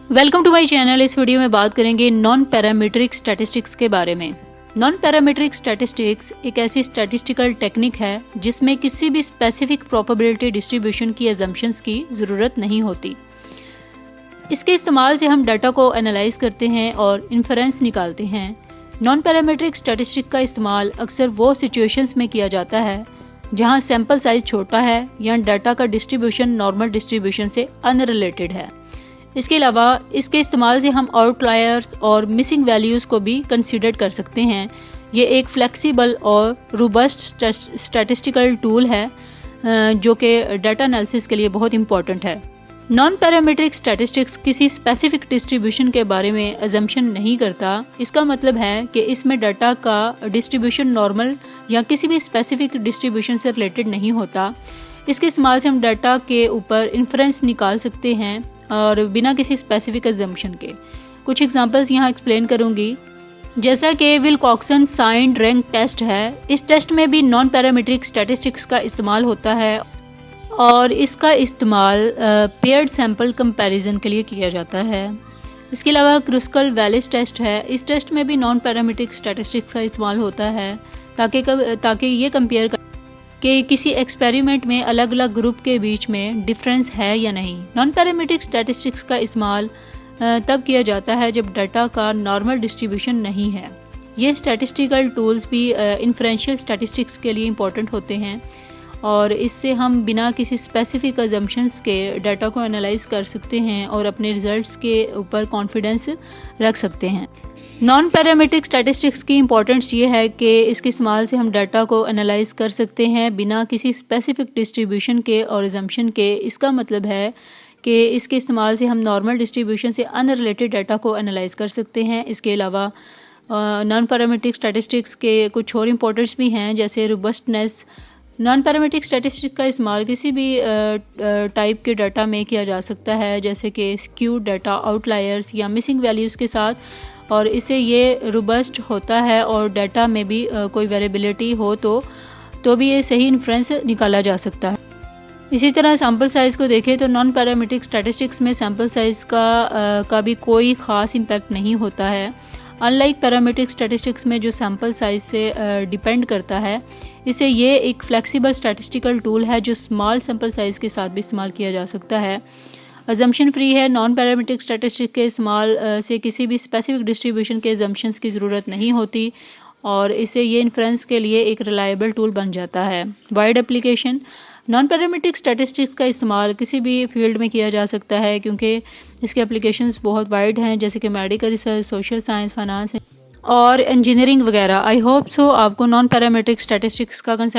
Welcome to my channel. इस video में बात करेंगे नॉन पैरामीट्रिक स्टैटिस्टिक्स के बारे में। नॉन पैरामीट्रिक स्टैटिस्टिक्स एक ऐसी स्टैटिस्टिकल टेक्निक है जिसमें किसी भी स्पेसिफिक प्रोबेबिलिटी डिस्ट्रीब्यूशन की अजम्पशंस की ज़रूरत नहीं होती। इसके इस्तेमाल से हम डाटा को एनालाइज करते हैं और इन्फरेंस निकालते हैं। नॉन पैरामीट्रिक स्टैटिस्टिक का इस्तेमाल अक्सर वो सिचुएशंस में किया जाता है जहां सैम्पल साइज छोटा है या डाटा का डिस्ट्रीब्यूशन नॉर्मल डिस्ट्रीब्यूशन से अनरिलेटेड है। इसके अलावा इसके इस्तेमाल से हम आउटलायर्स और मिसिंग वैल्यूज़ को भी कंसीडर कर सकते हैं। ये एक फ्लेक्सिबल और रोबस्ट स्टैटिस्टिकल टूल है जो कि डाटा एनालिसिस के लिए बहुत इंपॉर्टेंट है। नॉन पैरामीट्रिक स्टैटिस्टिक्स किसी स्पेसिफिक डिस्ट्रीब्यूशन के बारे में अजम्पशन नहीं करता। इसका मतलब है कि इसमें डाटा का डिस्ट्रीब्यूशन नॉर्मल या किसी भी स्पेसिफिक डिस्ट्रीब्यूशन से रिलेटेड नहीं होता। इसके इस्तेमाल से हम डाटा के ऊपर इन्फ्रेंस निकाल सकते हैं और बिना किसी स्पेसिफिक अजम्पशन के। कुछ एग्जांपल्स यहाँ एक्सप्लेन करूँगी। जैसा कि विल्कॉक्सन साइंड रैंक टेस्ट है, इस टेस्ट में भी नॉन पैरामीट्रिक स्टैटिस्टिक्स का इस्तेमाल होता है और इसका इस्तेमाल पेयर्ड सैम्पल कंपैरिजन के लिए किया जाता है। इसके अलावा क्रुस्कल वैलिस टेस्ट है। इस टेस्ट में भी नॉन पैरामीट्रिक स्टैटिस्टिक्स का इस्तेमाल होता है ताकि ये कंपेयर कि किसी एक्सपेरिमेंट में अलग अलग ग्रुप के बीच में डिफरेंस है या नहीं। नॉन पैरामीट्रिक स्टैटिस्टिक्स का इस्तेमाल तब किया जाता है जब डाटा का नॉर्मल डिस्ट्रीब्यूशन नहीं है। ये स्टैटिस्टिकल टूल्स भी इन्फ्रेंशियल स्टैटिस्टिक्स के लिए इंपॉर्टेंट होते हैं और इससे हम बिना किसी स्पेसिफिक अजम्पशंस के डाटा को एनालाइज कर सकते हैं और अपने रिजल्ट्स के ऊपर कॉन्फिडेंस रख सकते हैं। नॉन पैरामीट्रिक स्टैटिस्टिक्स की इंपॉर्टेंस ये है कि इसके इस्तेमाल से हम डाटा को एनालाइज कर सकते हैं बिना किसी स्पेसिफिक डिस्ट्रीब्यूशन के और अजम्पशन के। इसका मतलब है कि इसके इस्तेमाल से हम नॉर्मल डिस्ट्रीब्यूशन से अनरिलेटेड डाटा को एनालाइज कर सकते हैं। इसके अलावा नॉन पैरामीट्रिक स्टैटिस्टिक्स के कुछ और इंपॉर्टेंस भी हैं, जैसे रोबस्टनेस। नॉन पैरामीट्रिक स्टैटिस्टिक्स का इस्तेमाल किसी भी टाइप के डाटा में किया जा सकता है, जैसे कि स्क्यू डाटा, आउटलायर्स या मिसिंग वैल्यूज़ के साथ, और इससे ये रोबस्ट होता है और डाटा में भी कोई वेरिएबिलिटी हो तो भी ये सही इन्फ्रेंस निकाला जा सकता है। इसी तरह सैम्पल साइज़ को देखें तो नॉन पैरामीट्रिक स्टैटिस्टिक्स में सैम्पल साइज़ का भी कोई ख़ास इम्पैक्ट नहीं होता है। अनलाइक पैरामीट्रिक स्टैटिस्टिक्स में जो सैम्पल साइज से डिपेंड करता है, इससे ये एक फ्लेक्सिबल स्टैटिस्टिकल टूल है जो स्मॉल सैम्पल साइज़ के साथ भी इस्तेमाल किया जा सकता है। अजम्पशन फ्री है। नॉन पैरामीट्रिक स्टैटिस्टिक्स के इस्तेमाल से किसी भी स्पेसिफिक डिस्ट्रीब्यूशन के अजम्पशंस की ज़रूरत नहीं होती और इससे ये इन्फ्रेंस के लिए एक रिलायबल टूल बन जाता है। Wide application. Non parametric statistics का इस्तेमाल किसी भी फील्ड में किया जा सकता है क्योंकि इसके एप्लीकेशंस बहुत वाइड हैं, जैसे कि medical research, social science, finance और इंजीनियरिंग वगैरह। आई होप सो आपको नॉन पैरामीट्रिक स्टैटिस्टिक्स का कंसेप्ट